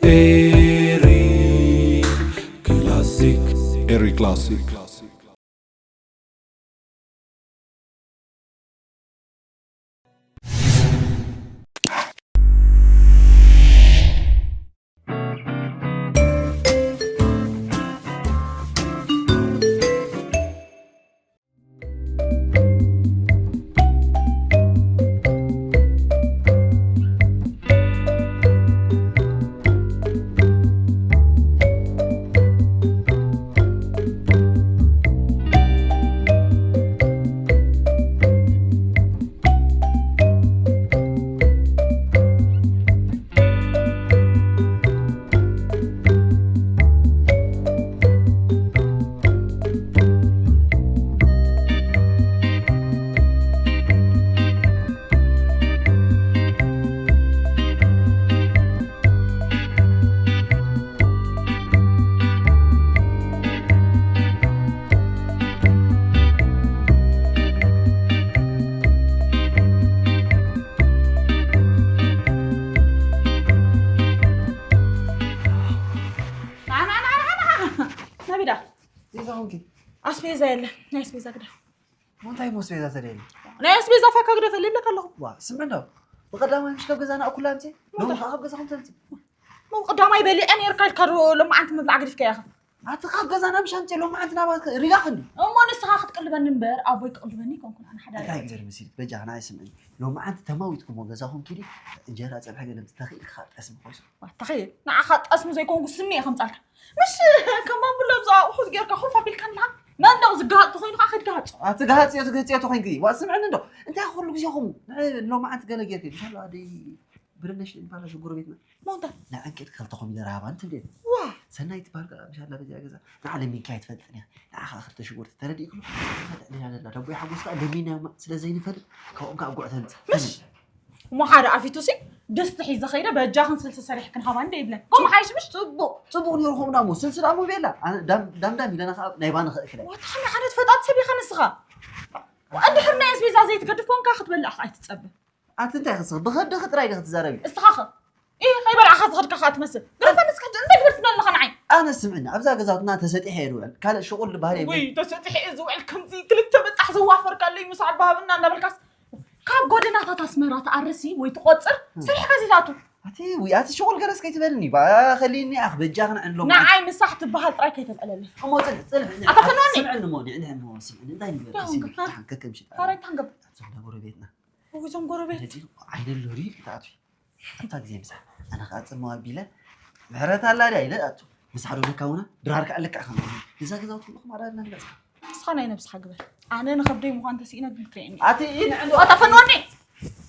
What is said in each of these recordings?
Eri Classic. Eri Classic. أسبيزة يلا ناس بيزا كده وانت هاي مسبيزة تريني ناس بيزا فكا كده فليب لك الله وا سمعنا وقدام مش كاب جزانا أكل أنت لو خاب جزاهم أنت مو قدام يبلي أنا يركل كارو لما أنت مبلغ عقد فيك يا أخي أتخاب جزانا مش أنت لو ما عندنا رياخني أما نسخة أخذ قلب النمبر أبوي قلبني كون أنا حدا لا يقدر مسير بجا أنا اسمعني لو ما عند تموتكم وجزاهم كذي إنجيل أزعل حاجة لم تستخيل خاط اسم خويس تخيل نأخذ اسمه زي كون قسمي خمس ألف مش كمان بلبزة وخذ جيرك خوفا بالكنها ما ندغ زقات تخين أخذ جات أتجهات يا تخين كذي واسمعنا ده أنت أخذ لك زيهم لو ما عند قال جيرك إن شاء الله هذه برنش نبالا شو قربيتنا ما أنت لا أنكر خلطهم إذا رابع أنت بدين واه سنة يتبارك إن شاء الله رجع جزا نعلم مين كايت فدني آخر تشوفه تردي كله لا لا ربي حبوس لا دمينا سلا زين فد كأم كأقوى أنت مش وما حدا عفيتوسي دستحي زخيرة بجاهن سلسلة صريح كان هوان ديبلا قوم حايش مش تبو نيرهم نامو سلسلة أمو بيلا أنا دم لنا خاب نيبان كده واتخلي حنت فتات سبي خنسغا وأدي حرنا اسمي زازي تقدف كون كاخد بلا أخ أيت تسبب أنت خسر بخد خد رايد خد زاربي استخاخة إيه خيبر أخذ خد كخات مسل قرفة نسكت أنت قلت لنا خنعي أنا سمعنا أبزا جزاتنا تسدي حلوة كان شغل بهاري وي تسدي زوال كنزي كلت بتح زوافر قال لي مساعد بابنا أنا بالكاس كاب قدنا تسميرات أرسي ويتقصر صريح كزيتاتو أتي وياتي شغل جلس كي تبلني بقى خليني أخذ بجاهنا عن لهم نعم مساحة بهال تراي كي تبقى لي أمو تل أتفنوني سمعنا موني عندها مو سمعنا دايما يا عن كم شيء هاي تنقب زمنا قربيتنا وزم قربي عين اللوري تعرفي أنت زي مسح أنا قاعد ما بيلا مهرت الله لا لا أتو مسح رونا كونا درارك عليك أخم إذا كذا تقول ما رأينا بس صخنا نفس حقبل أنا نخبري مهندسين بالترين أتي عنده أتفنوني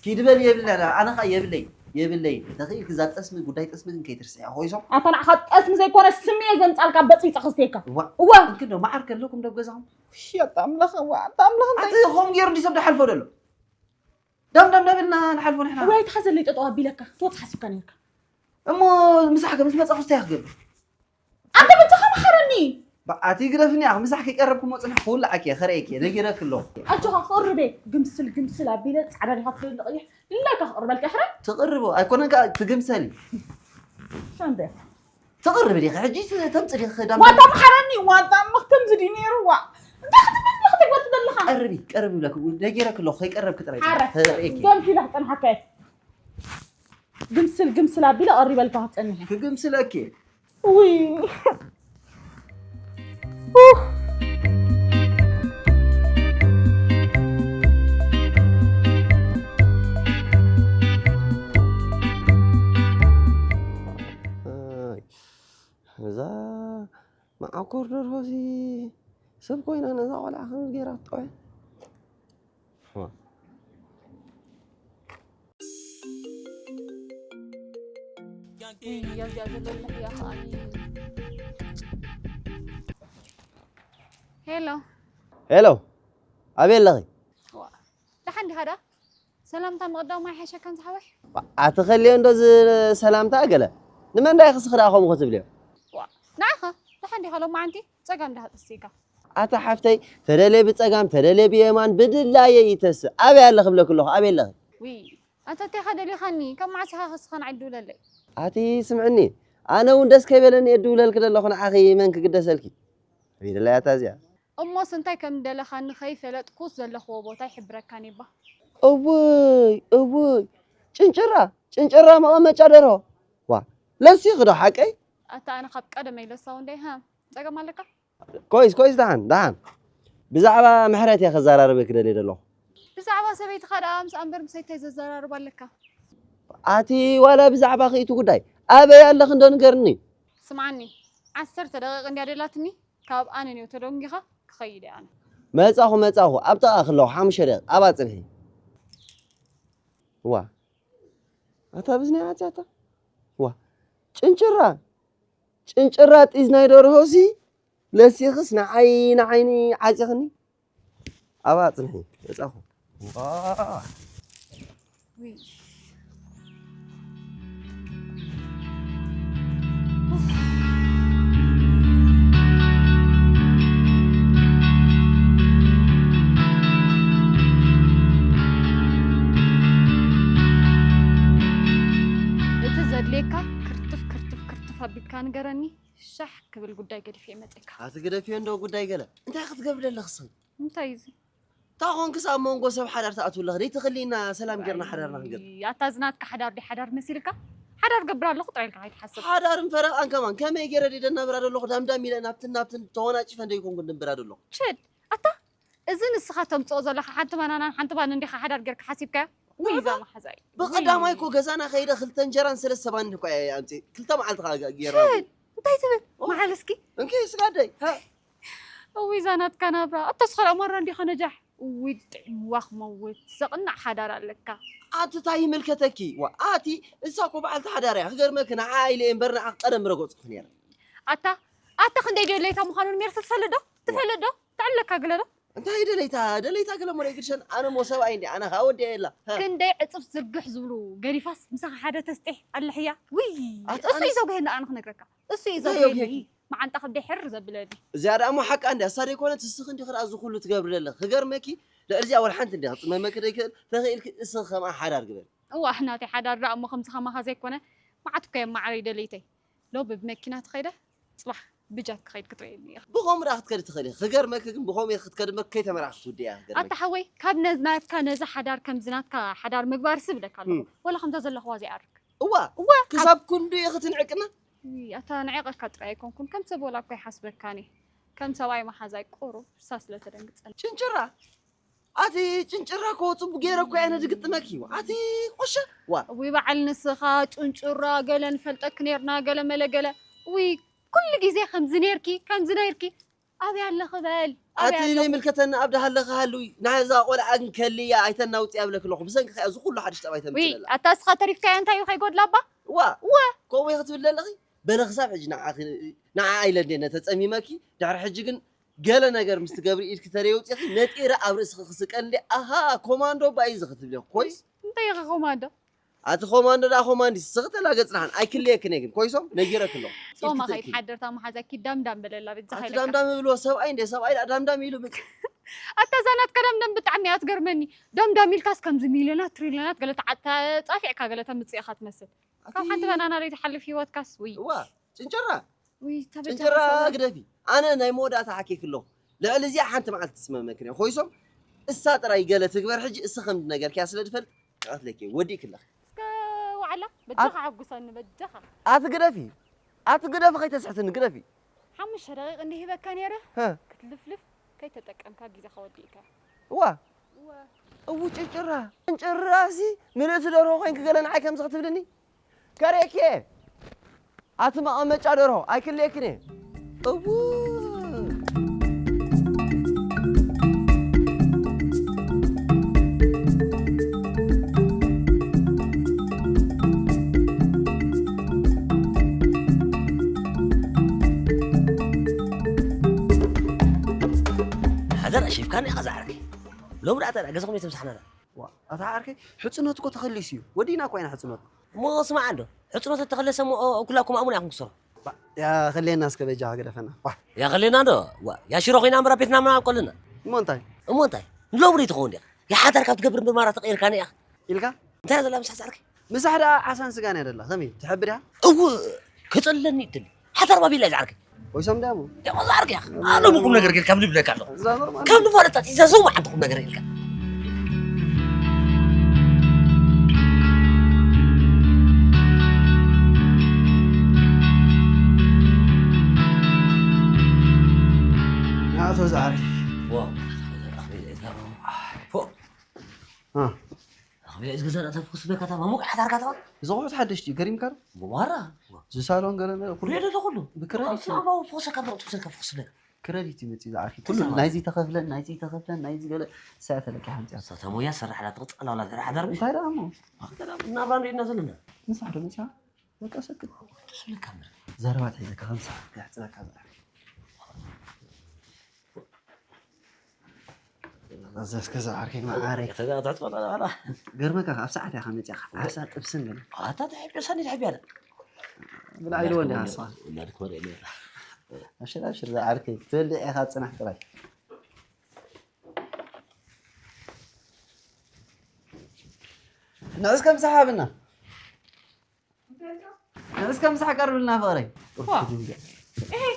كيد بل يبلا أنا خا يبلي تخيل كذا اسمي قداي اسمي كي ترسي هو يسوم أنا أخذ اسم زي كون السمية زنت على كبتي تخصيكا هو كده ما أعرف لكم ده بجزهم يا تاملخ أنت أتي هم يردي سبب حلفوا له دم لنا نحلفوا نحن وين تحزن اللي تطوها بيلك توت حسب كانيك أما مسحك بس ما تأخذ تأخذ أنت بتخم خرني أتي قرفني أخ مسحك يقربكم ما تصنع خول لك يا خريك يا نجرا كله أجوها قربي قمسل أبيلة على الهاتف اللي لا كقرب الكحرة تقربوا أكون تقمسلي شان ده تقرب لي حجيت تمسلي خدام واتم خرني واتم مختم زديني روا أنت خدت وقت دلها قربي لك نجرا كله خيك قرب كتر هريك قمسي لحظة أنا حكيت قمسل أبيلة قرب الكحرة أنها قمسل أكيد وي إذا مع كورنر هوسي سبقين أنا ذا ولا خمس جيرات طوي هلو أبي لغي لحد هذا سلامتا مقدو ما حشا كان صحوح أتخلي أندوز سلامتا أقله لمن دا يخص خداهم كتب ليه نعخ لحندي خلو ما عندي صقام ده السيكا أتا حفتي تدلي بتصقام تدلي بيمان بدلاية يتس أبي الله خبلك الله أبي الله وي أنت تاخذ لي خني كم معسها خسخن عدو لي أتي سمعني أنا وندس كيبلني أدول لك الله خنا أخي منك قد سلكي بيد الله تازيا أمو سنتاي كم دل خن خايفة لا تقص دل خوبو تاي حبرك كاني با أبوي چنچرا ما چادره وا لسي خدا حقي أتا أنا خب قدم إلى الصون ده ها صقام مالك كويس دهان بزعبة محرات يا خزارة ربك دليل الله بزعبة سبيت خدام سأمبر مسيت زرار بالك آتي ولا بزعبة خيتو قداي أبي الله خندون قرني سمعني 10 دقائق عندي عدلاتني كاب أنا نيو تلونجها خيدي أنا ما تأخو أبطأ أخلو حامش ريق أباطنهي وا أتا بزني عتا وا چنچرا إذن دورهوسي لسيخس عيني عازخني أباطنهي تأخو وي كان قرني شح قبل قداي قال في متك هتقدر في عنده قداي قال انت اخذ قبل اللخصن ممتاز تاخون كسا مونغو سب حدار تاعتو الله دي تخلينا سلام قرنا حدارنا نقر يا تازنات كحدار دي حدار مسيلك حدار قبر له قطعي هاي تحسب حدار فرق ان كمان كما يقرد يدنا براد الله دام يلنا نابتن تونا شفن دي يكون قدام براد الله شد اتا اذن السخاتم تصوز لك حتى ما حنت بان ندي حدار قرك حسيبك ويزا ما حزاي بقدام هيكو غزانا خيده خلتن جران سلس سبان كو يا انت كلتا معلت غير شد انتي تبي ما حلسكي انكي سقادي ها ويزانات كنابرا التسخر مره ندي خنجح ويدعم واخ موت سقنا حدار لك أنت تاي ملكتكي وآتي إساقو بعد حداري غير ما كنا عائلة إمبرنا عقدم رقص خنير أتا خندي دليتا مخانون ميرس تفلدو تعلق أقلده أنت هاي دليتا قلم ولا يقولشان أنا مو سوا عندي أنا هودي إلا كندي عطف زبح زبلو قريفاس مسخ حدا تستح اللحية وي أصي زوجه هنا أنا خنقرك أصي زوجه ما أنت خدي حر زبلادي زيادة أمو حق عندي صار يكون تسخن دي خلاص كله تقابل له غير ماكي لأرجع أول حنت اللي ما ماكي تخيل اسخ مع حدار قبل هو إحنا تي حدار رأم خمسة خما هذيك وانا ما عاد كيم مع ريد ليتي لو بمكينات خيره صباح بجاك خيد كتريني بخوم راح تكرر تخيل غير ماكي بخوم ياخذ كرر ماكي تمر راح توديها أنت حوي كاب نزنات كان نز حدار كم زنات كحدار مقبار سبلك الله ولا خمسة زل خوازي عرك هو كسب كندو ياخذ نعقنا أتا نعيقك كتريكم كم سبوا لك يحسبك كاني كم سواي ما حزاي قرب ساس لا تدنقص چنچرا أتي چنچرا كو صب غيرك كو أنا دقت ماكي أتي قشه وي بعل نسخا چنچرا قلن فلتك نيرنا قل ملقله وي كل جزء خمس نيركي كم زنيركي أبي على خبال أتي لي ملكتنا أبدا هلا خالوي نعزا قول عن كلية أيتنا وتي قبلك لكم بس إنك أزو كل حد يشتغل أيتنا وي أتاسخا تعرف كأنت يوخي قد لبا كو يختو للغي بلغ سافج نع عائلة تتصمي ماكي دعر حجيكن قال نجار مستقبل إيش كتريو تأخي نتيرة أبرز خسك قال لي أها كوماندو بايز خطب له كويس أنت يا كوماندو كوماندو ده كوماندي سقط لا قص رهان أي كلية كنيجن كويسهم نجيرة كله سو ما خير حدر تام حزاكي دم بالله بتزحلك دم بلو سو أين دم يلو بك أنت زنات كلام بتعني أتقر مني دم يلكاس كم زميلنا تريلنا قالت عتا صافي قالت متصي أخذت مثل كم حد أنا ريت حل في وقت كاس وي چنچرا وي تبي چنچرا قدفي أنا ناي مودا تحكي كله لا لزي حنت مع تسمع مكني خويسهم الساطرة يقال تكبر حج السخم نجار كاس لدفل قالت لك ودي كله وعلا بتجخ عقصان بتجخ أتقدف خي تسحتن قدفي حمش دقيق إني هبة كان يره ها كتلفلف كي تتكلم كاجي خوديك أبو چنچرا سي من أسدره خين كقولن عاكم زغت بدني كاريكي أتما أمش أدره أكل لكني أبو هذا شيف كان يغزعك لو رأت أنا جزء من يتمسحنا أتعرفي حصنات كو تخليسيو ودينا كوين حصنات ما اسمع عنده حصنات تخلص كلكم أمون يعكم صار يا خلينا اسكب جا قدفنا يا خلينا دو يا شروخينا مرا بيتنا ما قلنا مونتاي امونتاي لو بريت خون يا حاضر كاب تقبر بمرة تغير كان يا إلكا انت هذا لا مسح سارك مسحدا عسان سغاني يدلا سمي تحب ريها او كتلني تل حتى ما بيلا زعرك ويسم دامو يا والله عارك يا اخي انا مقوم نقر كم لي بلاك الله زانور كم نفرت اذا زو ما عندكم نقر لك يا توزعري واو فوق ها اخوي اذا زاد تفوس بك تمام مو حد حركات زغوت حدشتي كريم كار ورا زسالون قالنا كل هذا كله بكريديت ما فوسك كم تفوسك فوس لك كريديت متي زعري كل نايزي تخفلن نايزي قال ساعه لك يا حمزه صوت مو يسر على تقص لا لا حدا انت هذا امو نابان نزلنا مسح له مسح بقى سكت شو الكاميرا زربات هيك خمسه يحتاجك هذا زاس كذا عاركين ما عارك تدخل على قرمك اب ساعه يا خمسه يا عسى طبسن هذا تحب لساني تحب هذا بالعيل وين يا صاحبي ولا لك وري ليه ابشر ذا عارك تولي يا اخي صنح تراي ناس كم صحابنا ناس كم صح قرب لنا فغري ايه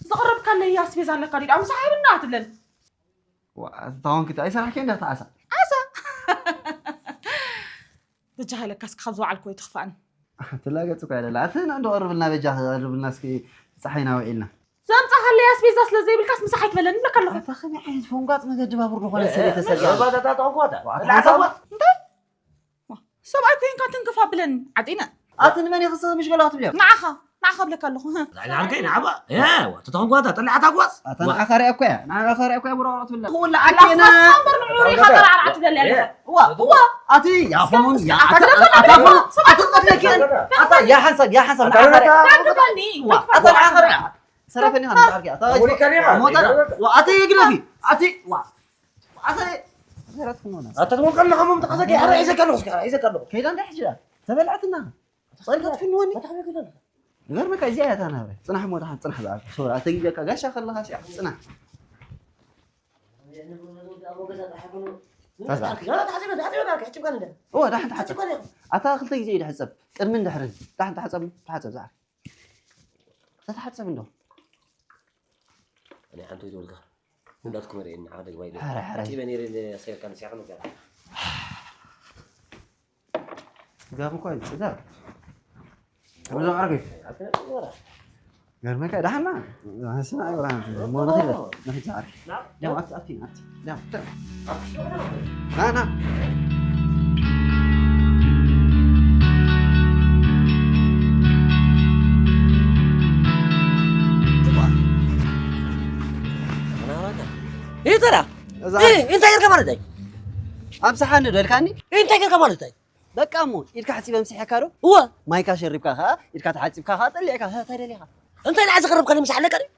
زغرب كان لي ياس بيزان لك قريب ام صاحبنا تلن طبعا كنت ايسر حكي عندك عسى تجاه لك كاس خبزوا على الكويت خفان تلاقيتك على لا اثنا عنده قرب لنا بجاه قرب الناس كي صحينا وعيلنا زين خلي ياس بيزاس لزي بالكاس مسحت بلن لك الله فخني عيد فونقات ما قد بابر ولا سريت سريت هذا تاخذها سبعة كوين كانت تنقفها بلن عدينا اتن من يخصها مش قالات بليا معها بلك الله يعني عاركين عبا يا تتوقع طلع تقوس اتن اخر اكويا انا اخر اكويا برورات بالله ولا عدينا صبر نعوري خطر على عتب الليل هو اتي يا فمون يا اتي يا حسن يا حسن تفني اتي اخر سرفني انا تعرفي اتي يقلبي اتي اتي تتوقع انهم متقصدك يا رئيس كانوا كيدان دحجه تبلعتنا صلت في الوني غير ما كايزيات انا صنح مو راح صنح بعد شو اتيك غاشا خلها شي صنح لا تحسب كان هو تحت حسب اتا خلتي زي حسب قرمن دحرن تحت حسب زعر تحسب انه انا عنده يقول لك من داتكم رين عاد وايد حرا تبني رين سير كان سيعملوا كذا قام كويس ده كم زمان عرفي غير ما كده حنا هسنا ايوه مو نخيل نخيل عارف لا اتي لا لا ايه ترى ايه انت غير كمان داي امسح انا دلكاني انت غير كمان داي دقامو إلك حسيب امسح كارو هو مايكا شربكا ها إلك تحسب كا طلعك ها تدليها انت اللي عايز اقرب كان مسح لك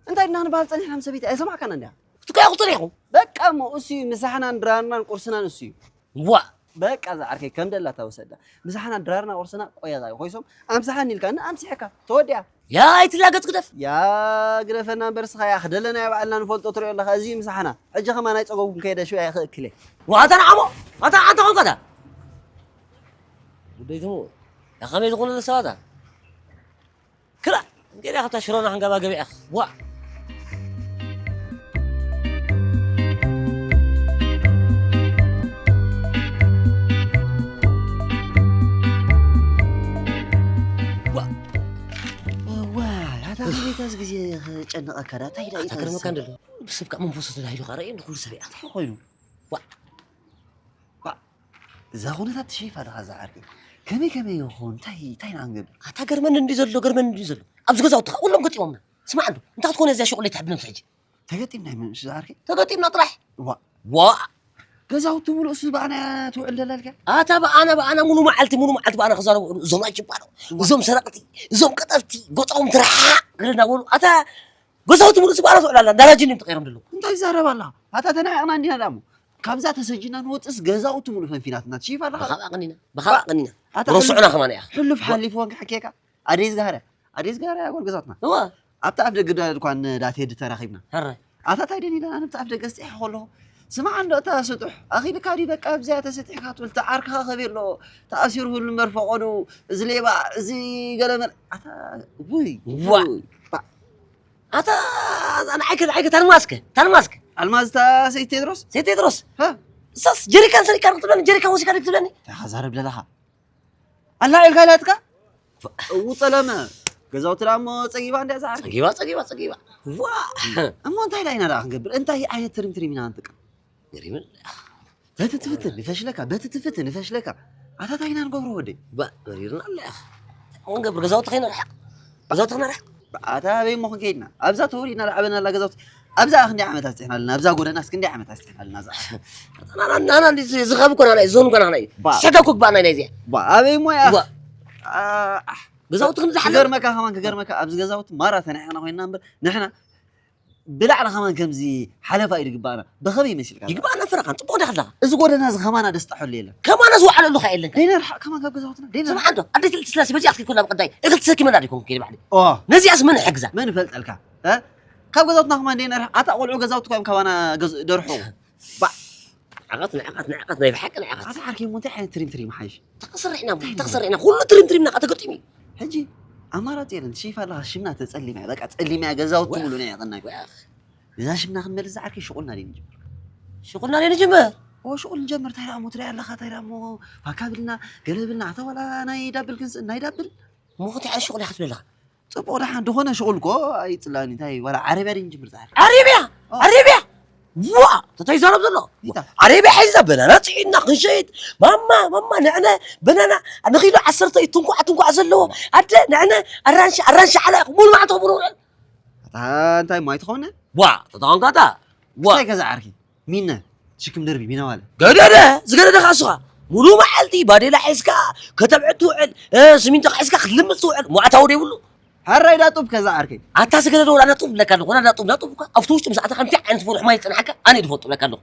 انت ان انا بالصني احنا مسبيت اسمع كان انده تكاي قطريحو دقامو اسي مسحنا ندرارنا قرصنا اسي وا بقى زعركي كم دلا توسدا مسحنا ندرارنا قرصنا قويا زاي خويسوم امسحني لك انا امسحك توديا يا ايتلاقت قدف يا قرفنا برسخا يا خدلنا يا بعلنا نفلطو تري الله خازي مسحنا حجه كما ناي صقوكم كيدا شو يا خكله وهذا نعمو هذا انت هون بديتو يا خميس يقولون الساده كلا كده حتى شلون هنقبا قبي اخ وا هذا خليتاس غزي ጨነቀ ከዳ ታይዳ تكرم كان دلو بسبك منفوس تلاهي له قرين كل سريع خوينو وا زاغونات شي فدا زعركي كمي يخون تاي نانغب اتا غرمن اندي زلو ابز غزاو كلهم قطيهم اسمع عنده انت تكون ازا شغل تحب نمسج تقطيمنا من زعركي تقطيمنا طرح وا غزاو تملو سبانا توعل دلالك اتا انا منو معلتي انا خزارو زوما جبارو زوم سرقتي زوم قطفتي غطوم ترح غيرنا ولو اتا غزاو تملو سبانا توعل دراجين تقيرم دلو انت يزارب الله اتا تنعقنا عندنا دامو كابزا تسجينا نوطس غزاو تملو فنفيناتنا تشيف الله بخبا قنينا رسعنا كمان يا حلف حلف وانك حكيكا اديز غاره أديس قاري أقول قصتنا هو أبتعرف دقدر كون داتي دتراخيبنا هرا أتا تايدني أنا بتعرف دقستي خلو سمع عنده تا سطح أخي لكادي بقى بزيادة سطح خاطر تعاركها خبير له تأثيره المرفوعه زليبا زي قلم أتا وي أتا أنا عايك تنماسك الماز تا سيد تدرس سيد تدرس ها ساس جريكان سريكان كتبلني جريكان وسكان كتبلني تخزر بلها الله الكالاتك وطلما قزوت رامو صقيبا انت زعر صقيبة وا اما انت لا راح نقبل انت هي عين ترم من انت غريب بتتفتن نفشلك اتا تاينا نقبرو ودي با غريرنا الله اون قبل غزوت خينا رح اتا بي مخ كيدنا ابزا تورينا لعبنا لا غزوت ابزا اخ عمت استحنا لنا ابزا غودنا اسكندي عمت استحنا لنا انا زغب كون انا زون كون انا شكاكوك بانا نيزي با ابي مو يا غزوت خن زحل غير مكا كمان غير مكا ابز غزوت مره نحنا خوينا نحنا بلعنا كمان كمزي حلفا يدقبانا بخبي مسيل كان يقبانا فرقان طبو دخل از غودنا ز خمانا دستحو ليله كمان ازو على له خيلن دينا كمان غزوتنا دينا سمع عنده اديت السلاسي بزي اخي كنا بقداي اخت سكي من عليكم كي بعد نزي اسمن حجزه من فلت الكا ها كاب غزوتنا كمان دينا اتا قولعو غزوتكم كوانا درحو با عقتنا يبحقنا عقت اتا عاركي مونتي حين تريم حاج تقصر احنا كل تريم نقطه قطمي حجي امارات يلن شيفا الله شمنا تسالي معي بقى تسالي معي غزوت تقولوا لي يعطنا اذا شمنا خمل عاركي شغلنا لي نجمر هو شغل نجمر تايرا مو تري الله تايرا مو فكابلنا قلبنا عطا ولا انا يدبل كنس انا يدبل مو خدي على شغل حسب الله طب ولا حد هنا شغلكو اي طلاني تاي ولا عربي نجمر زعر عربيا وا تتايزان عبد الله عربي حيزه بنانا تينا خنشيت ماما نعنا بنانا نخيلو عسرت تنكو عزلو عد نعنا الرانش على مول ما تعتبروا انت ما يتخونه وا تتانقاتا وا كذا عاركي مين شكم دربي مين ولا زغدا خاصها مولو محلتي باديلا حسكا كتبعتو سمينتو حسكا خدلمتو معتاو دي ولو هرايدا طوب كذا عاركي اتا سغدا ولا طوب لك انا طوب افتوش مساعه 50 عين تفوح ما يتنحك انا دفوت لك الله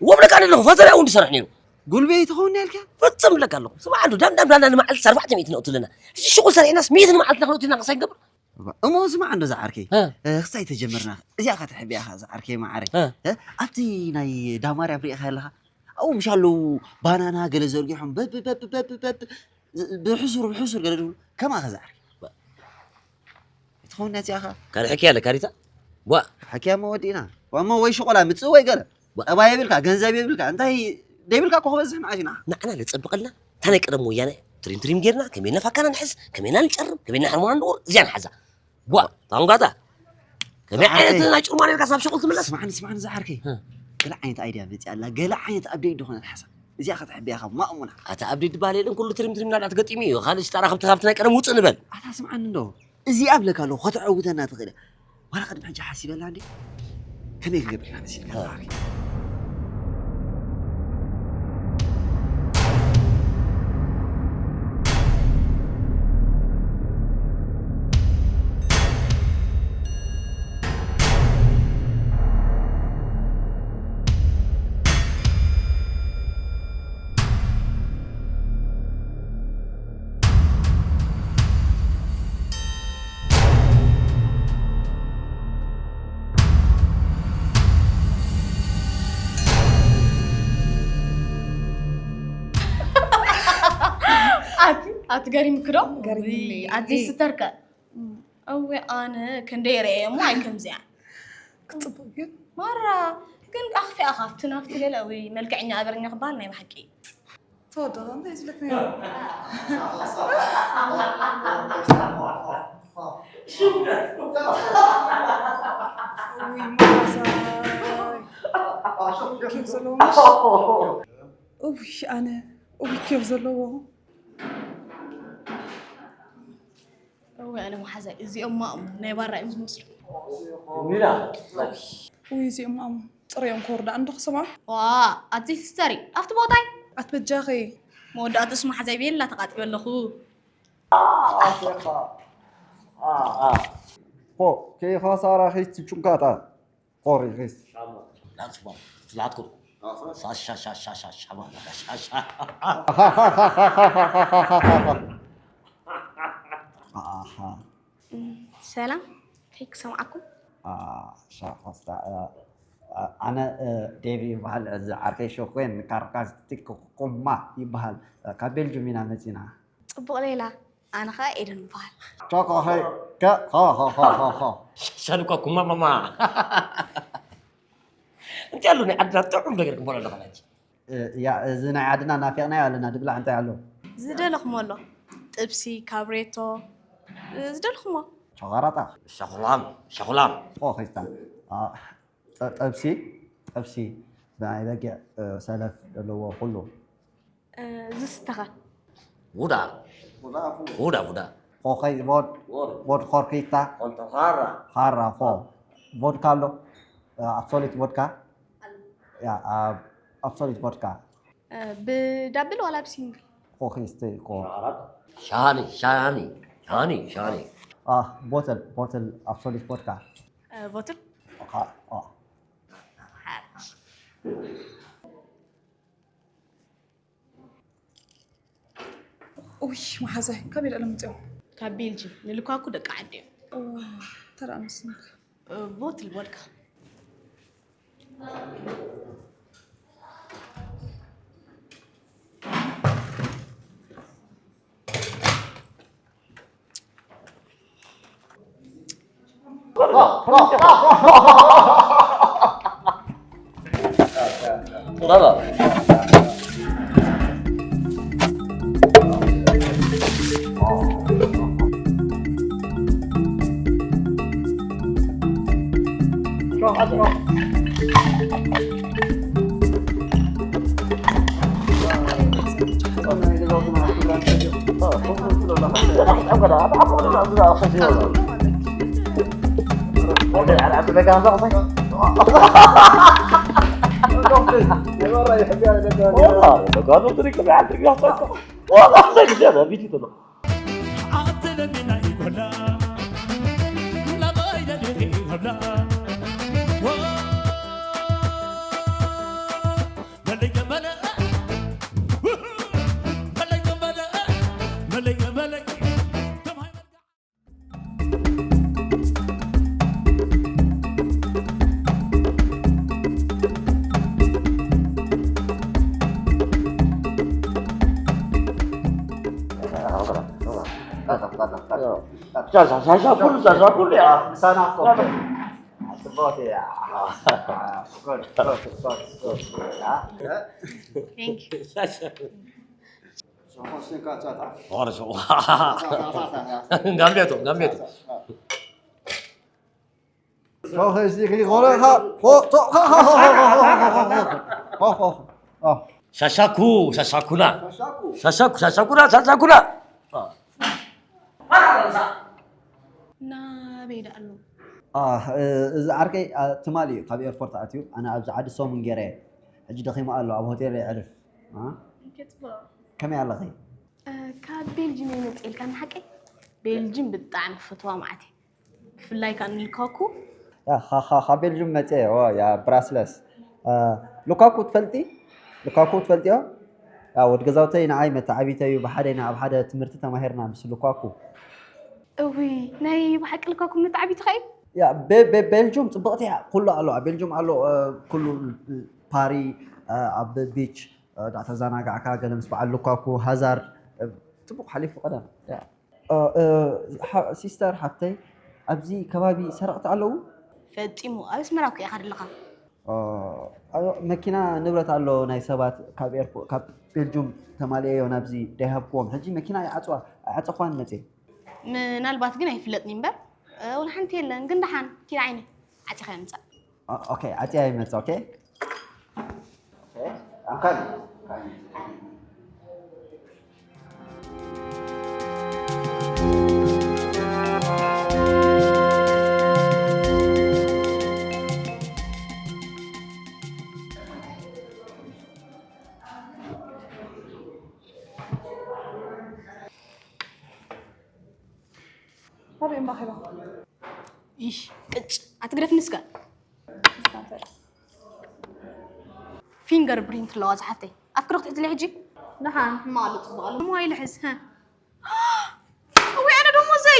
وبلك انا له فتره وندي سرحني قول بيت هون يالك فتم لك الله سمع عنده دم انا مع 400 نقط لنا الشغل سريع ناس 100 مع نقط لنا قصي قبر امو سمع عنده زعركي خصي تجمرنا ازي اخا تحبي اخا زعركي ما عارف ابتي ناي داماريا بري اخا لها او مشالو بانانا قال زرقيحهم بحسر قالوا كما اخا زعركي تخون يا اخا كان حكي لك كاريتا وا حكي ما ودينا وما وي شغله متصوي قال ابا يبلك غنزب يبلك انت ديبلك كو بزحنا عشنا نحنا نتصبق لنا تاني قدم ويانا تريم غيرنا كمينا فكرنا نحس كمينا نقرب كمينا حرمنا ندور زين حزه وا طنقاتا كمي عينت ناجر ماني كاسب شغل تملس اسمعني زحركي قلع عينت ايديا بيت الله قلع عينت ابديت دخون الحسن ازي اخا تحبي اخا ما امنا اتا ابديت بالي لن كل تريم لا تقطيمي خالص ترى خبت ناي قدم وص نبل اتا سمعني ندو ازي ابلك له خطعوتنا تخيل ولا قد حاجه حاسب لا عندي كمي قبلنا مسير قال أتقري مكرو قري عدي سترك أو أنا كنديري مو عين كم زين كتبين مرة كنت أخفي أخاف تنافتي للأوي ملكعني أبرني أخبارنا بحكي تفضل ليش لك كيف زلومش أوي أنا أوي كيف زلوه أنا محزن إزي أم نيبارة إمز مصر ويزي أم طريقة كوردا عندك سمع واه أتي ستاري أفت بوتاي أتبجاخي مودا تسمع زي بين لا تقاطع ولا خو فو كيف صار خيس تشوكاتا قوري خيس لا تصبر طلعتكم شاش سلام كيف سمعكم؟ شخص أنا ديفي بحال عارفة شو وين كاركاز تيك قمة يبحال قبل جمينا مزينا طبق ليلى أنا خائر بحال شوكو هاي كا ها شالوكا كوما ماما انت قالوا لي عدنا تعم دغرك ولا دخلت يا زنا عدنا نافعنا ولا ندبلا انت علو زدلكم والله طبسي كابريتو زدلكم شغرطة شغلام أو خيستان أبسي بعد بقى سلف اللي هو كله زستغل ودا أو خي بود خوركيتا انت خارا فو بود كالو أبسوليت فودكا يا أبسوليت فودكا بدبل ولا بسنجل أو خيستي كو شاني بوتل أبسوليت فودكا بوتل اوي ما حزه كبير أنا متأو كابيلجي نلقاكو دق عدي ترى نسمك بوتل ودكا شاشا كل يا سنة كوب سبوتي يا ثانك يو gambeto شاشاكونا نابيد ألو إذا عركي تمالي قبل إيربورت أتيو أنا أبز عاد صوم من جري أجي دخيمة قال له أبو هوتيل يعرف كتبه كم يعلى غي كان بيلجيم يمثل كان حكي بيلجيم بالطعم فتوى معتي في الله كان الكوكو يا خا بيلجيم متى يا براسلس لوكاكو تفلتي يا ودجزاوتي نعاي متعبيتي بحدنا بحدا تمرت تماهرنا بس لوكاكو اوي ناي بحق الكوكو متعبي تخيل يا بيلجيم طبقتي كله قالوا بيلجيم قالوا كله باري اب بيتش دعت زانا قاعد قلمس بعد لوكاكو هازار طبق حليف قدم سيستر حتى ابزي كبابي سرقت علو فطيمو ابس مراكو يا خد لخا مكينه نبرت علو ناي سبات كاب بيلجيم تمالي ونابزي دهبكم حجي مكينه عصفان متي ምናልባት ግን አይፍለጥኒ እምበር ወላ ሓንቲ የለን ግን ደሓን ኪድ ዓይኒ ዓፂ ኸምፃ ኦኬ ዓፂ ኣይመፃ ኦኬ አንካል طبعا باخبه إيش قጭ አትግረፍ ንስጋ فينجر برينت لواز حتى أفكر أختي اللي حجي نحن ما له تبغى مو هاي الحس ها وي أنا دوم زي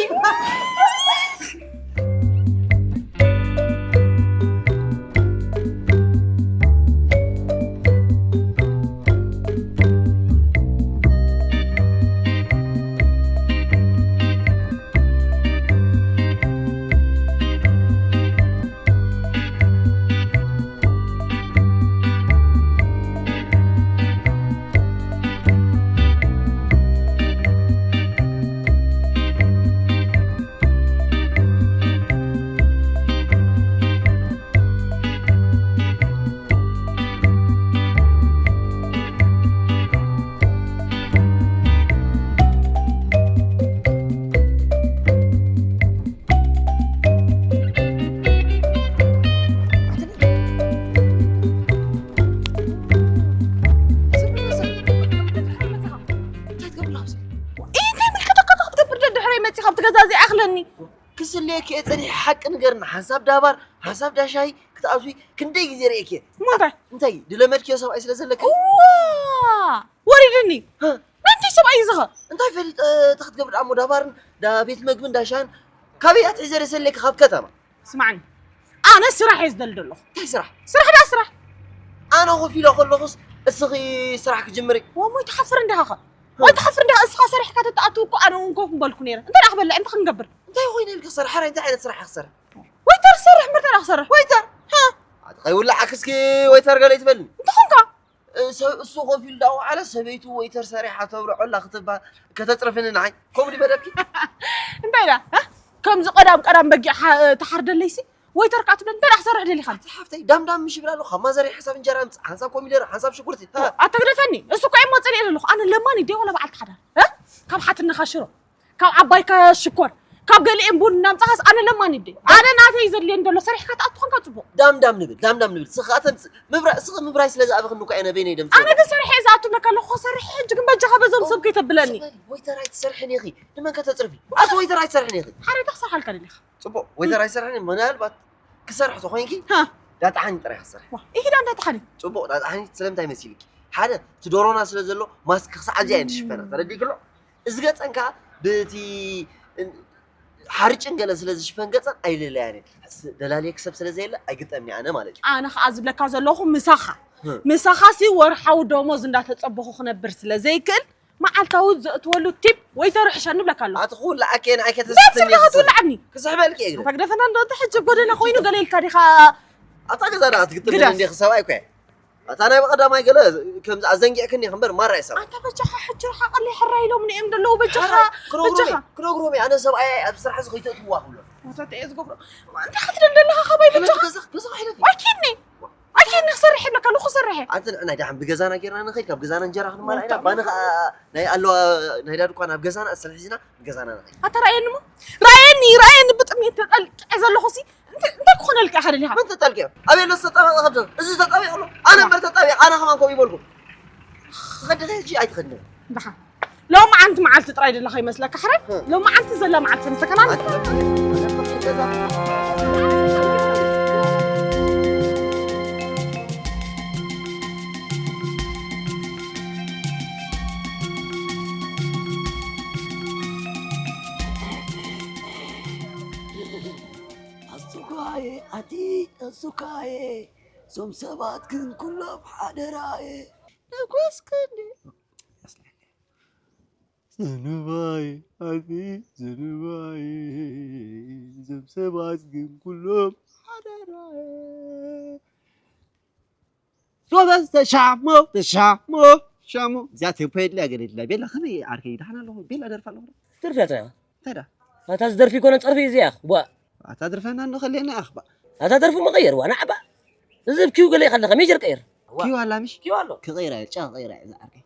بحق نقرنا حساب دابار حساب داشاي كتأسوي كندي جزيرة إيه ماذا؟ انتي دلمت كيو سبعي سلازل لك وريدني ها انت سبعي زغر انتي فريد تاخد قبل عمو دابار دا بيت مقبن داشان كابيات عزيرة سلك خاب كتما اسمعني انا سرح يزدلدلو انتي سرح دا سرح انا هو في له خلص السخي سرحك جمري ومو يتحفر عندها خا ويتحفر عندها اسخا سرح كتتاتوكو انا ونكوف مبالكو نيرا انت اخبر انت خلينا نقبر انتي وين لك صرح انت عينت سرح خسر ويتر سرح مرتين اخسرح ويتر ها ولا عكسكي ويتر قال يتبل انت خنكا السوق في الدو على سبيته ويتر سريحة تبرع ولا خطبة كتطرفين نعي كومدي بدبكي انت لا ها كم قدام بقي تحرد ليسي ويتر كاتب انت راح سرح لي خان حفتي دام مش بلالو خما زري حساب انجرا حساب كوميدر حساب شكرتي ها اتغرفني اسو كاي ما صني له انا لما ندي ولا بعد حدا ها كم حاتنا خشرو كم عبايك شكر كم قال امبون نمصحس انا لما ندي انا ناتي يزلي ندلو سريح كتاتخن كتصبو دام نبل سخاتن مبراي سلاز ابخ نوك انا بيني دم انا بسرح اذا لك له خسرح جن بجخه بزم سب كيتبلني ويتر راي تسرحني اخي لما كتطرفي ات ويتر راي تسرحني اخي حري تخسر حالك لي صبو ويتر راي تسرحني منالبات كسرحتو خوينكي ها لا تحني طريح السرح ايه دا انت تحني صبو لا تحني سلامتاي مسيلك حدا تدورونا سلازلو ماسك خص عجي شفنا تردي كلو ازغا صنكا بتي حرچن قال سلازي شفن قصن ايلل يعني دلالي يكسب سلازي لا ايغطمني انا مالك انا خازب لك زلخو مساخا سي ورحاو دوموز እንዳተጸበخو خنبر سلازي كل معلتاو زتولو تيب ويترح شنو بلك الله اتقول لا اكين عكت تستني تلعبني كسحب لك ايه تقدفنا انت تحج بدنا خوينو قال لك تاريخ اتقزنا تقطم عندي خسواي كوي انا بقدام اي قال كم ازنجي كني خنبر مره يسوي انت بجخ حج رح قال لي حراي لو من ام دلو بجخ كروغرومي انا سبعي بصراحه زغيت توا والله ما تتعز قبر انت خدنا لها خباي بجخ بزخ حلفي اكيد نخسرح لك لو خسرح انت انا دحم بغزانا غيرنا نخيل كب غزانا انجرا خدما لا بانا ناي الله ناي دادكو انا بغزانا اسلحينا بغزانا نخيل اتراينمو رايني بطمي تقل ازل خسي انت كون لك احد اللي ما انت تلقى ابي نص طبق خبز ازي تطبي والله انا مرت طبيعي انا كمان كوي بقولكم غد تجي اي تخدم بحا لو ما انت معلت ترايد الله يمسلك حرب لو ما انت زلا معلت انت كمان أتي السكاي سوم سبات كن كلهم حدراي نقص كني زنباي أتي زنباي سوم سبات كن كلهم حدراي شو بس تشامو زاتي بيد لا قريت لا بيلا خمي عاركي دحنا له بيلا درف له درفت ترى هتزدرفي كون تعرفي زي اخ أتدرفنا إنه خلينا أخبأ هتدرفي مغير وانا عبا زب كيو قال لي خلي خميجر قير كيو هلا مش كيو قال له كغيره شا غيره إذا عاركي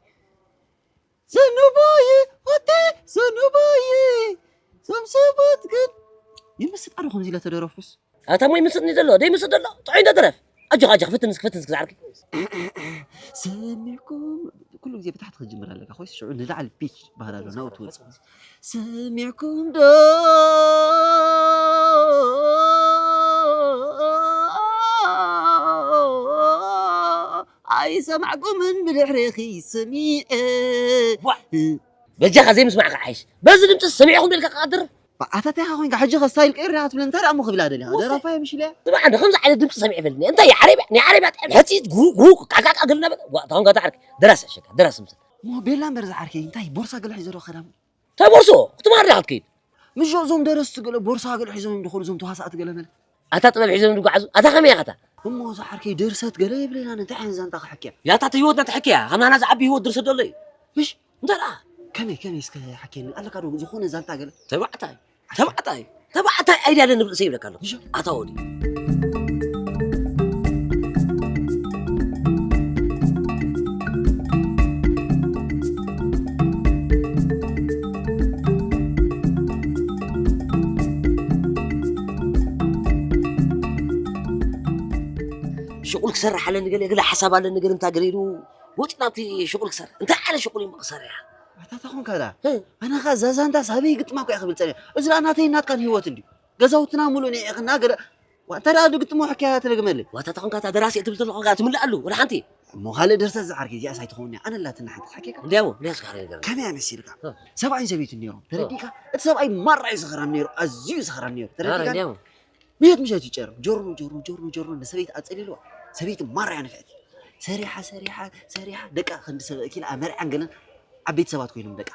زنباي أتي زنباي سمسبت قد يمسد أروحهم زي لا تدرفوس هتا مو يمسدني دلو دي يمسد دلو تعين درف أجغ فتنسك عاركي سامعكم كله زي بتحت الجمرة لك أخوي شعور ندع البيتش بهذا لو نوت ويت سامعكم دا عاي سامعكم من بالحريخي سميع بجاخ زي مسمعك عايش بس دمت سميعهم بالك قادر أتاتي هاوين حاجة خستايل كيرات من ترى أمو خبلا دلها ده رفاي مش لا طبعا عندك خمسة على دمت سميع فلني أنت يا عربي حتى جرو كاكا قلنا وقتهم قاعد تعرف دراسة شكل دراسة مثلا مو بيلا مرز عاركي انتي بورصة قال حيزرو خدام طيب بورصو كنت ما أعرف كيد مش زوم درست قال بورصة قال حيزرو يدخل زوم توهاسات قال مل أتا طلب حيزرو يدخل عزو أتا خمية غتا هم عاركي درست قال يبلي أنا تعين زان تحكي يا تاتي هو تحكيها أنا ناس عبي هو درس دولي مش أنت لا كمي اسك حكينا قال لك أروح زخون زان تقول تبعتاي أيدي أنا نبغى سيب لك أنا أتاودي شغلك سر حالا نقول حساب على نقول أنت قريدو وتناطي شغلك سر أنت على شغلي مقصر يا أنت تكون كذا أنا خزازان ده سبي قلت ما كوي أخبل تاني إذا أنا تين نات كان هو تندي ገዛውትና ሙሉ ንዕቕና ገለ وأنت لا دقت مو حكاية تلقملي واتتقن كاتا دراسي تبي تطلع قاعد تملا له ولا حنتي مو خالد درس الزعر كي جاء تخوني أنا لا تنحت حكيك ديمو ليش قاعد كم يعني سيرك 7 زبيت النيرو ترديك تسبع مرة يسخر النيرو أزيو يسخر النيرو ترديك ديمو ميت مش هتجرب جورو نسبيت أتسألي له سبيت مرة يعني فاتي سريحة دكا خند سبع كيل أمر عنقنا عبيت سبعة كوينهم دكا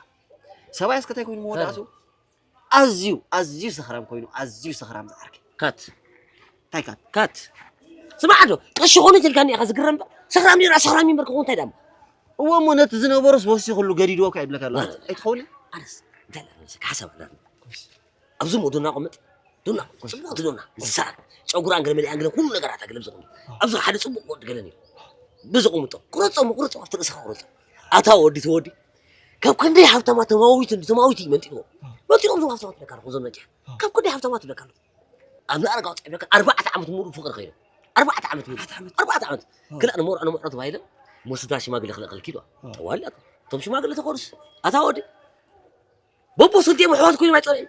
سبع يسكت يكون مودعسو أزيو سخرام كوينو أزيو سخرام زعرك كات تايكات كات سمع عنده الشغل تلقاني أخذ قرن سخرامي مركون تدام هو مو نتزنا برس بس يقولوا قريد وقع بلك الله أي تخولي أنس لا حسب أنا أبزم دونا قمت دونا ساعة شو قران قرن ملي أنقل كل نقرأ تقلب زقني أبزم حد سبب قد قلني بزقوم تو قرص أفتح سخورة أتا ودي كم كندي حفظ ما تماويتي منتينو زو حفظ ما تبكر خذ نجح كم كندي حفظ ما تبكر أنا أرجع أبلك 4 عامات مور فوق غيره 4 عامات كل أنا مور رض بايله مو ستاشي ما قال خلق الكيلو ولا طب شو ما قال تخرس أتاودي بابو صدق محوات كل ما يطلع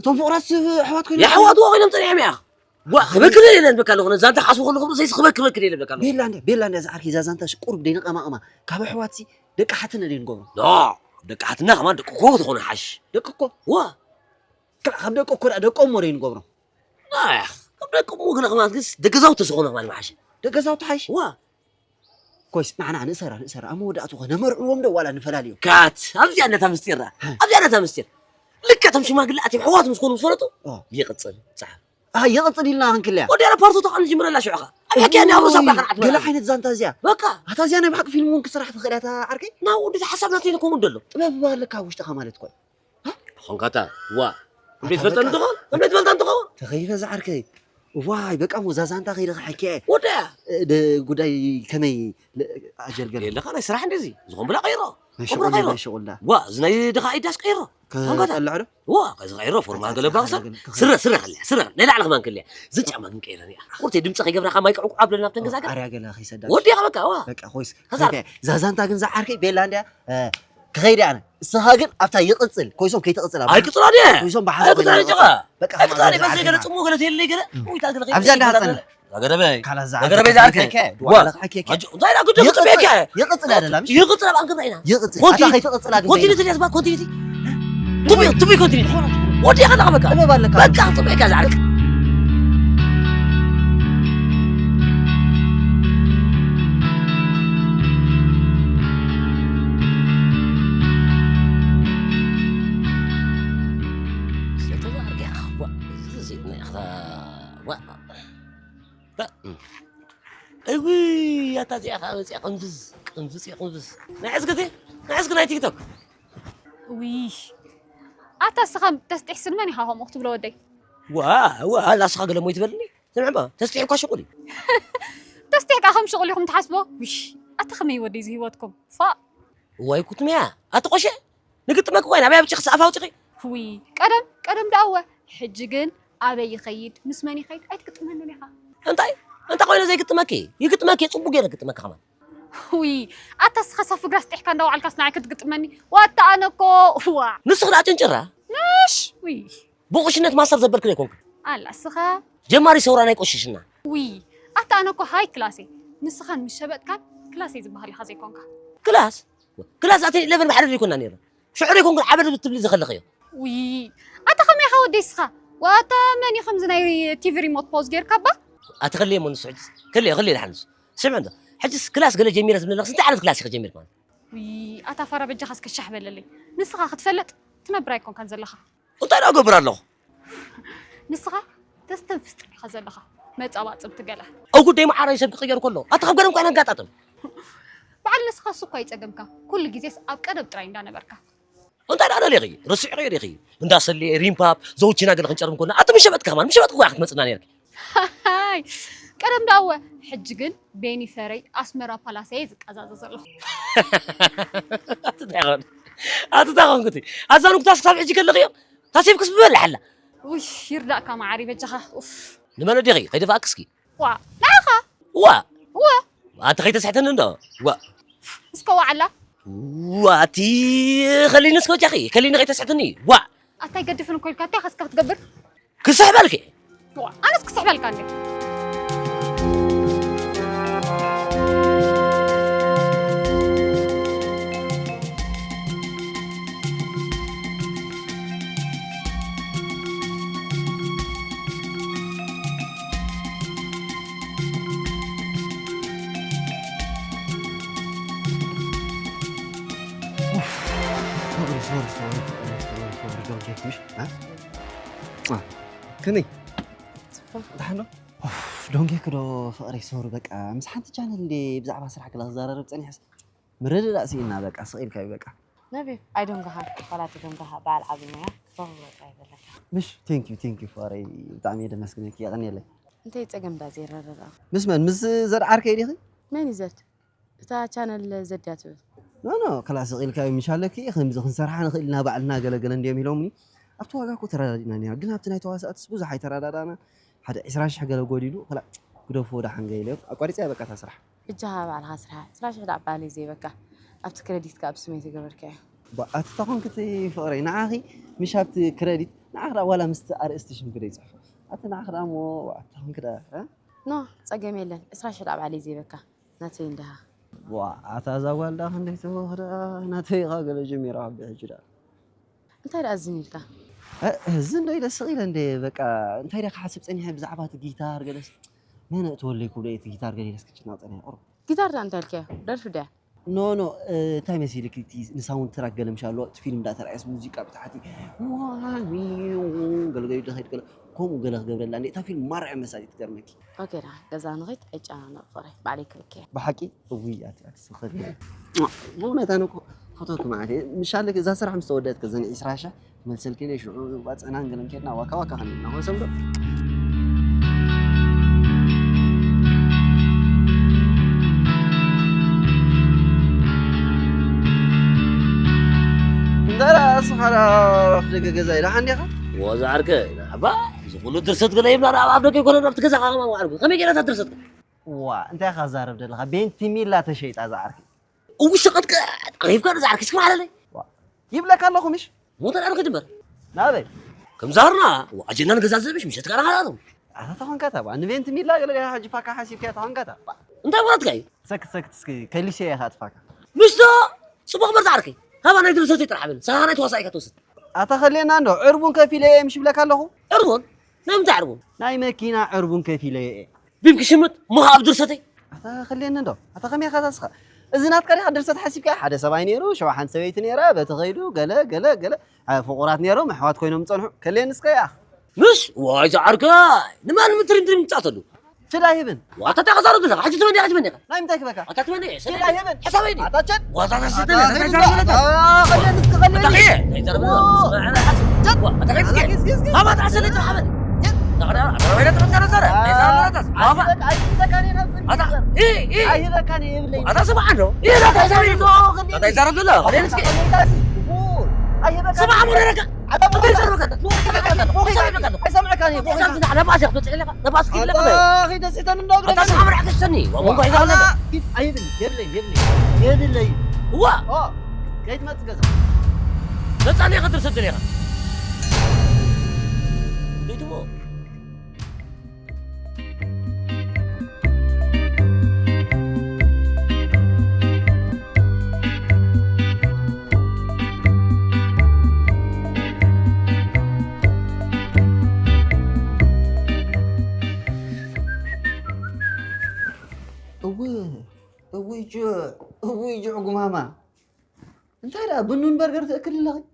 توم فوق راس حوات كل يا حوات واغي نمطر يا ميا خبكر لي بك الله زانت حاسو كله زي خبكر لي بك الله بيلاند زعر كي زانت قرب دينا قما كاب حواتي دق حتنا دين قوم لا دق حتنا ما دق كو تكون حش دق كو وا كلا خد دق كو دق مورين قوم قبلك مو كنا خلاص دقزاو تسخونه مال معاش دقزاو تحش وا كويس معنا نسر أمو دأتو خنا مرعوم ده ولا نفلاليو كات أبدي أنا تمستير لك تمشي ما قلت أتي حوات مسكون وصلته يقتصل صح يقتصل لنا هن كلها ودي أنا بارتو طقن جمر لا شعقة أحكي أنا أبو صباح قنعت قال حين زانتا زيا بقى هذا زيا أنا بحق فيلم ممكن صراحة خلاتها عركي نا ودي حسب نتي لكم ندلو ما بالك وش تخمالت كوي خنقتا وا بدي فلتان تقول تخيل زعركي واي بقى مزازانتا غير حكاية ودا قداي كمي أجر قال لا خلاص راح ندزي زغم بلا غيره ما شغل لا وا زناي دقائق داس غيره خنقتا اللعبة وا غيره فورما قال باقصر سر خليها لا على ما نكلي زج ما نكيرني قلت دمص خيغبرا ما يقعق قبل نفتن غزاك اريا قال اخي سداد ودي بقى وا بقى خويس زازانتا كن زعركي بيلانديا كغيري أنا السهاجر أفتح يقتصل كويسون كي تقتصل هاي قطرانية كويسون بحاجة قطرانية جوا بقى قطرانية بس كده تسمو قلت اللي كده ويتاكل غير أبزان ده هتصل غربي كلا غربي زعرك ولا حكي زايد أقول لك بيك يقتصل هذا لا يقطر بانك بعينا يقتصل كونتيني تري اسمع كونتيني تبي كونتيني ودي أنا بك أنا بالك بقى تبي كذا أيوة يا تاجي يا قنفز نعس قناي تيك توك ويش أتسخم تستحسن ماني هاهم مكتوب له ودي لا صاغ لما يتبرني سمع ما تستحق شغلي تستحق أهم شغلكم تحسبوا ويش أتخمي ودي زي هوتكم واي كنت ميا أتقوشة نقلت معك وين أبي أبتشخ سقفها وتقي وي قدم دعوة حججن أبي يخيد مسماني خيد أي تكتمنوا لها أنت قوينا زي قلت ماكي يقلت ماكي صبوا غير قلت ماك كمان وي أتسخ صف قراس تحكي عن دو على الكاس ناعك تقتمني وأتعنكو نسخ لا تنجرها ناش وي بوقشنت ما صار زبر كل يكون ألا سخا جماري سورانا يقششنا وي أتعنكو هاي كلاسي نسخان مش شبت كان كلاسي زبها لي خازي كونكا كلاس أتي 11 بحر اللي كنا نيرا شعور يكون عبد بالتبليز خلقيه وي أتخمي حاول ديسخا وأتمني خمزنا تيفي ريموت بوز غير كابا أتخليه من سعود خليه الحنس سمع عنده حجز كلاس قال جميل من الناس انت عارف كلاس جميل كمان وي أتفرى بجهز كالشحب اللي نسخة خدفلت تنبرايكم كان زلخة وطينا قبر له نسخة تستنفست خزلخة ما تقلعت بتقله أو قد ما عارف يسبق غير كله أتخبرهم كأنا قاطعتهم بعد نسخة سوق يتقدمك كل جزيس أبقى تراين دانا بركة انت انا لغي رسع غير يغي نداس اللي ريم باب زوجنا قال خنجرم كنا انت مش بتك كمان مش بتك واحد مصناني هاي قدم داوه حججن بيني فري اسمرا بلاسيز قزاززلو اتداغن قلتي ازانك تاس صاب حجي كلغي تاسيب كس ببل حلا وش يرداك ما عارف جخه اوف لما دغي خيد فاكسكي وا لاخا وا انت خيت سحتن ندو اسكو على واتي خليني اسكو جاخي خليني غير تسعتني وا أتاي قدفن كل كاتي خسك تقبر كسحبلك أنا كسحبلك عندي سوري مش ها كني دحنو دونكي كدو فقري سوري بقى مس حنت جان اللي بزعبا سرح كلا زاررب صني حس مرد راسينا بقى سقيل كاي بقى نبي ايدونغها ولا تدونغها بعد عبينا صور قايدلك مش ثانك يو فقري بتعمي دمسكنك يا غني لي انت يتقم دا زير ررا مس من مس زر عركه يدي ماني زرت تا channel زدات لا خلاص سقيل كاي مشالك يا خمز خنسرح نخيلنا بعلنا قلقل انديم يلومني ابتو واغاكو ترادينا ግን ኣብቲ ናይ ተዋሳእት ብዙሕ ኣይተረዳዳና ሓደ 20 ሽሕ ገለ ጎዲሉ خلا ግደፎ ወደ ሓንገይለ ኣቋሪፀ በቃ ተስራሕ እጃሃ ባልሃ ስራሕ 20 ሽሕ ዳባሊ ዘይ በቃ ኣብቲ ክሬዲት ካብ ስሜት ገበርከ ባኣት ተኾን ክቲ ፍቅረይ ንዓኺ ምሽ ኣብቲ ክሬዲት ንዓኽራ ዋላ ምስቲ ኣርእስቲሽም ክደ ይፅሕፉ ኣቲ ንዓኽራ ሞ ባኣት ተኾን ክደ ኖ ፀገም የለን 20 ሽሕ ዳባሊ ዘይ በቃ ናተይ እንደሃ ኣታ ዛጓልዳ ክንደይ ተወኽዳ ናተይ ኻ ገለ ጀሚራ ብሕጅዳ እንታይ ዳ ዝኒልካ هزن ده إلى الصغيرة عند بقى أنت هيدا حاسب ثاني هاي بزعبات الجيتار جلس ما أنا تولي كوديت الجيتار جالس كتشنا ثاني أورو جيتار ده أنت الكيا درس ده نو تايم يصير كتير نساون تراك قال إن شاء الله فيلم ده ترى اسمه موسيقى بتاعتي قال جاي ده هيدا كم قال قبل لأن ده فيلم مرة مساعد تكرمك أوكي ده جزان غيت أجي أنا فرح بعليك الكيا بحكي ويات سخري مو نتانو خطوك معي مش عارف إذا صراحة مستودات كذا إسراشة مسلكين إيش بس أنا أنقلن كنا وكا هني هو سمرو درا صحرا فلك جزاي راح عندي خا وزارك أبا زقولوا درست كنا يبلا أبدا كي كنا نفتكر زعما ما أعرف كم يجينا درست وا أنت يا خزار بدل خا بين تيميل لا تشيت أزعرك وش قد كيف كان زعرك اسمع علي يبلك الله خمش مو ترى أنا كدمر نابي كم زارنا وأجينا نجزاز مش تكره هذا أنا تهون كتب أنا بين تيميل لا قال حاجة فاكا حاسب كده تهون كتب أنت وات جاي سكت سكي كل شيء هات فاكا مش ده صباح مرزعركي هذا أنا يدرس ترى حبل سهرة توصيك توصل أتخلينا عنده عربون كفيلة مش بلك الله عربون نعم تعرفون ناي ماكينة عربون كفيلة بيمكن شمت ما هاب درستي أتخلينا عنده أتخمي خلاص إذا ناتكلم حد درست حاسب كده حد سبعين يورو شو حن سويت نيرة بتغيروا قلا فقرات نيرو محوات كوينهم تصنعوا كلين سكيا مش وايد عركاي لما المترين تعطلوا شلا يبن وأنت تغزر ولا حاجة تمني حاجة منك لا يمتك بك أنت تمني شلا يبن حسابيني أتاجد وأنت تشتري خلينا نسك خليني تغير أنا حسب جد وأنت غير ما تعسل أنت حمد أنا وين ترى زرع هذا إيه هذا كان يبلي هذا سمع عنه إيه لا تحسبني هذا يزار ولا خلينا نسكت سمع أمور لك هذا ما يزار ولا سمعك أنا أنا ما أسيق أنا ما أسيق لك أخي ده سيتان النقرة هذا سمع مرحك السني ومو قاعد يقول لك يبلي هو كيف ما تجزا لا تعني قدر صدري ليتو أوي جوع ماما أنت لا بنون برجر تأكل الله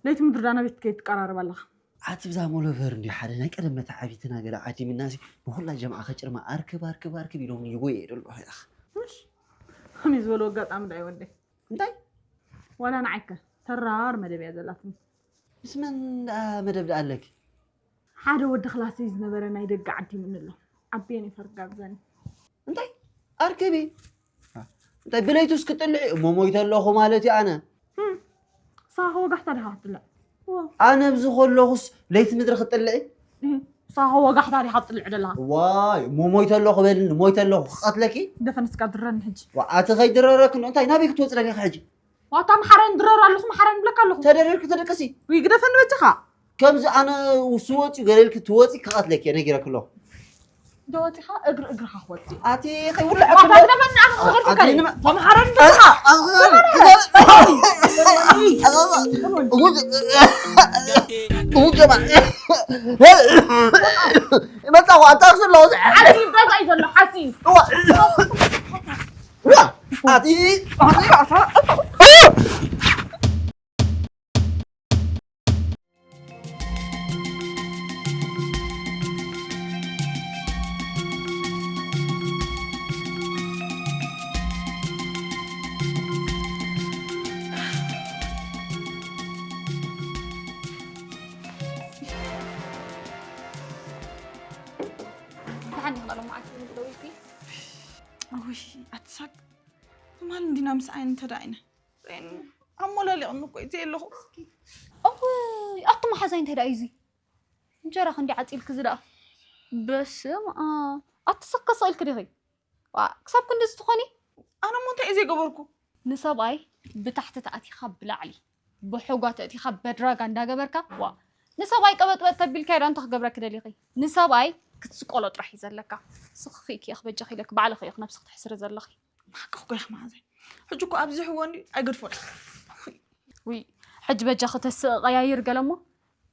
ليت مدرنا بيت كيت قرار بالله عاتب زعموا فرني حدا نك أنا متعبتنا قال عادي من الناس بقول جماعة خشر ما أركب يلوم يقوي يقول يا أخ مش هم يزولوا قط عم داي ودي انتي ولا نعك ترار مدب يا زلاتني بس من مدب قال لك حدا ود خلاص يزنبرنا يدق عدي من الله عبيني فرق بزاني انتي أركبي انتي بليتوس كتلعي مو يتلخو مالتي أنا صح هو قحط لها طلع أنا بزخول لغس ليت مدرخ تطلعي صح هو قحط لي حط العدلها واي مو يتلخو بين مو يتلخو قتلكي دفن سكاد درن حج وعات غي دررك انه انتي نابيك توصل لك حجي واتا محرن درر الله محرن بلك الله تدرك تدركسي ويقدفن وجهها ከምዚ ኣነ ውስወፂ ገለልክ ትወፂ ክቐትለክ እየ ነጊረክ ኣለኹ دوتي خا اقرا خوتي ኣቲ ኸይውልዕ وقعدنا من اخر فكري تمحرن متى هو أتغسل لو حسيب بس عايز له حسيب أعطي أتساق ما عندنا مسعين تدعينا أمولا اللي أنو كويتي اللي هو أوي أطمع حزين تدعيزي جرى خندي عتيل كزرا بس ما أتساق صايل كريغي كسب كنت استخوني أنا مو تأذي قبركو نساباي بتحت تأتي خب لعلي بحوقات تأتي خب بدراج عند جبركا نساباي كبت وتبيل كيران تخجبرك كده لقي نساباي كتسقولت راح يزلكا سخفيك يا أخ بجخي لك بعلى خيخ نفسك تحسر زلخي ما كخو يا أخ معزي حجوكو أبزح واني أقدر فوق وي حج بجخ تس غياير قلمه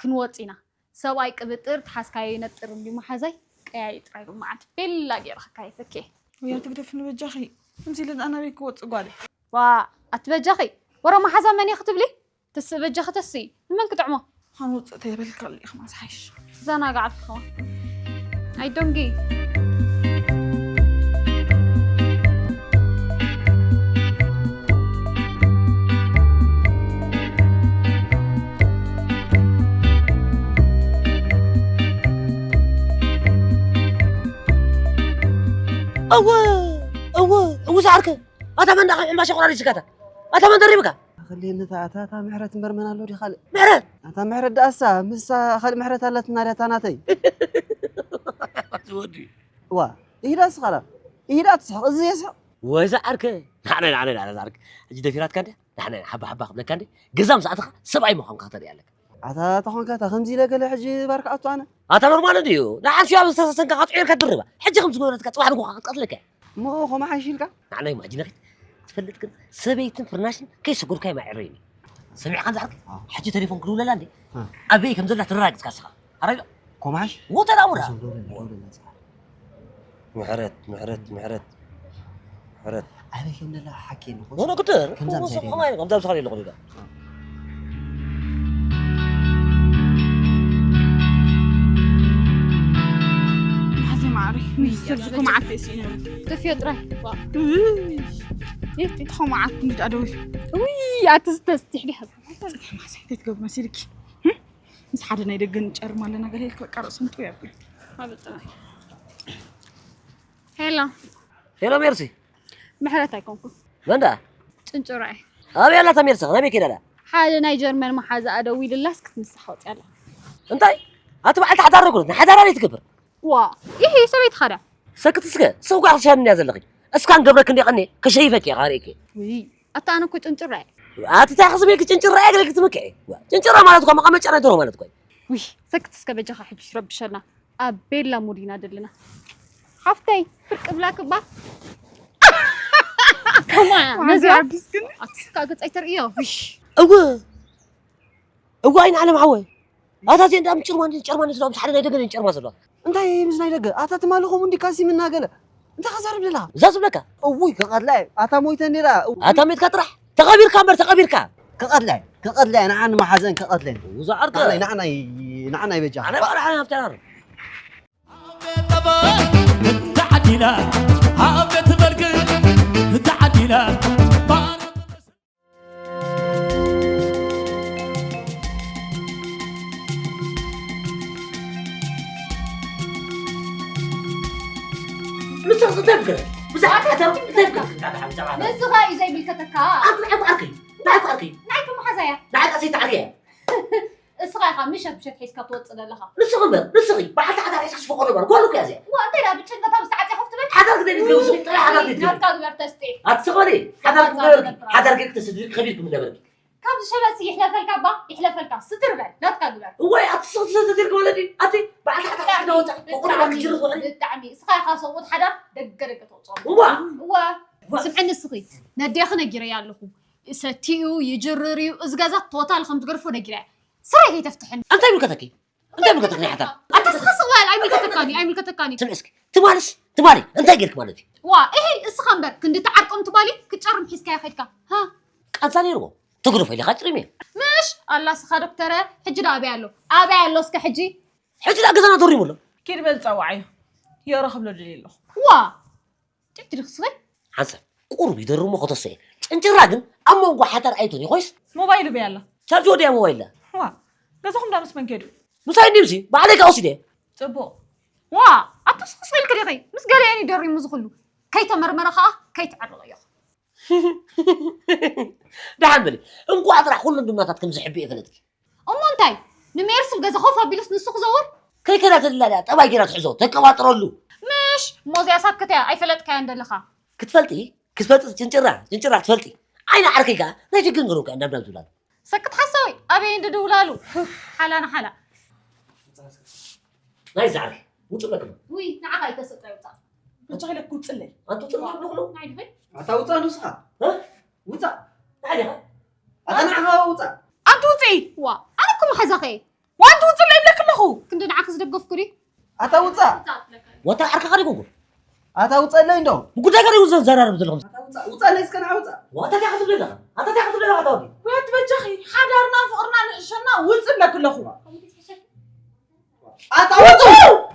كنواتينا سواي كبتر تحس كاي نتر اللي ما حزي كاي ترايو معت بلا غير كيفك ويا تقدر في بجخي امزي لد أنا بيكوت قالي أتبجخي ورا ما حزم من يختب لي تس بجخ تسي من كتعمه هنوت تبلك اللي أخ معزي حيش زانا قاعد خو I don't give. أوه زعرك أتمنى ما شغل على سكتك أتمنى دربك خلينا تا محرت برمنا له دي خالي محرت تا محرت داسا مسا خالي محرت هلت ناري تاناتي تودي وا إيداس خلا إيداس زي يسح وزعرك نحن زعرك أجي دفيرات كندي نحن حبة قبل كندي جزام ساعتها سبعي مخام خاطر يالك عتا تخون كاتا خمسي لك حجي بارك أطو أنا نورمال ديو نحن شو عم سنك قاطعين كدربة حجي خمس قولات كتواحد قتلك مو خو ما حيشيلك نحن ما جينا تفلت كده سبيتن فرناشن كيس أقول كاي ما عريني سمع عن زعرك حجي تليفون كلو لاندي أبيك مزلة الراجل كاسخة أريد كوماش وتلا أمره معرت أبيك من لا حكينا أنا كتير كم زمان سيرين كم زمان سخالي اللغة ده معزي معري يسلسكو معك تسين تفيد راي إيه تخو معك نجد أدوي يا تستحلي هذا معزي تتقب مسيرك مس حدا نيدقن جر مالنا قال لك قرص انتو يا ابوي هذا تراي هلا هلا ميرسي محرت أيكونكم من ده تنجرعي أبي الله تميرسي أنا بيكي لا حاجة نيجر من محازة أدوي لله سكت مسحوت يلا أنتي أتبع أنت حدا رجل حدا راني تكبر وا إيه سويت خرا سكت سوق عشان نازل لقي أسكان قبلك إني غني كشيفك يا غاريكي وي أنا كنت تنجرعي أتتاخذ بيك تنجرعي قالك تمكعي تنجرعي مالتكم ما قامتش أنا دورهم مالتكم وي سكت سكبجة حج شرب شلنا أبيلا مودينا دلنا حفتي فرق بلاك با كمان نزع بسكن أتسكاقت أيتر إياه ويش أوه أين علم عوي هذا زين دام شرمان سلام حدا يدقن شرمان سلام أنتي مزنا يدق أتا تمالكم عندي كاسي من ناقلة أنت خسر بلا زاز بلك أوي كقدلاي أتا مويتني لا أتا ميت كطرح تغابير كامبر كقدلاي أنا عن محزن كقدلاي وزعرت نعنا يبجع أنا بقى أنا بتعرف تعدينا هابت برق تعدينا لسه تبقى بزعت تبقى نسخة زي بالكتكا أركي نعيكم محزايا نعيك أسيت عليها اسخايخا مش بشت حيس كتوصل لها نسخي بعد حدا عايز فوق البر قولوا يا زين وقتها بتشد تبص تعطي حفت بيت حدا قدر يفلوس طلع حدا قدر هاد كاد برتستي هتسخري حدا قدر تسديد خبيركم من برك كم شباب يحلفلك أبا يحلفلك ستر بل لا تكذب وي اتصل تدير ولدي اتي بعد حتى حنا وتع وقول معك جرس ولدي بالتعمي سخاي خاصوت حدا دقرك توصل هو سمعني السخي نديخ نجري يالله ستيو يجرري ازغازات توتال خم تقرفو نجري سراي تفتحن انت ملكتك انت ملكتك حتى انت خاصه عي ملكتكاني سمعسك تماري انت غيرك مالتي وا ايه اسخنبر كنت تعرقم تبالي كتشرم حسكا يا خدك ها قنصاني رو تقرف اللي خاطري مش الله سخا دكتوره حجي ابي يالله اسك حجي لا قزنا دوري مولا كير بل تصوعي يا رخب له دليل وا تقدر تصغي حسن قرب يدرمو خطسه انت راجل اما هو حتر ايتوني كويس موبايل بيالا شارج ودي موبايل وا قزهم دامس من كده مساي نمسي بعدك اوسيده تبو وا اتصل كده غي مس قال يعني دوري مزخلو كي تمرمر خا كي تعرض يا ده عملي انكو عطرح كل بماتات كم زحبي فلتك أما أنتي نميرس الجزء خوفها بيلس نسق زور كي كانت لا تبا كانت حزو تكواتر له مش موزي أسات كتير أي فلت كان دلخا كتفلتي تنجرع تفلتي أين عركيكا لا تجنغروك عند ابن زلال سكت حسوي أبي عند دولالو حلا لا يزعل وصلك وي نعاقي تسقي وصل انت غير كنت تسلي انت تصلح له نعيد هاي أتوصى نسخة ها وصى تعالي أنا وصى انت وصي وا أنا كم حزقي وانت وصلي لك له كنت نعكس دقف كري أتوصى وتا عركه خارجكم أتوصى لين دو بقول لك انا زرار بزلهم وصى ليس كان عوصى وتا تاخذ لنا انت تاخذ لنا هذول ويا تبجخي حدارنا فقرنا نحشنا وصل لك له أتوصى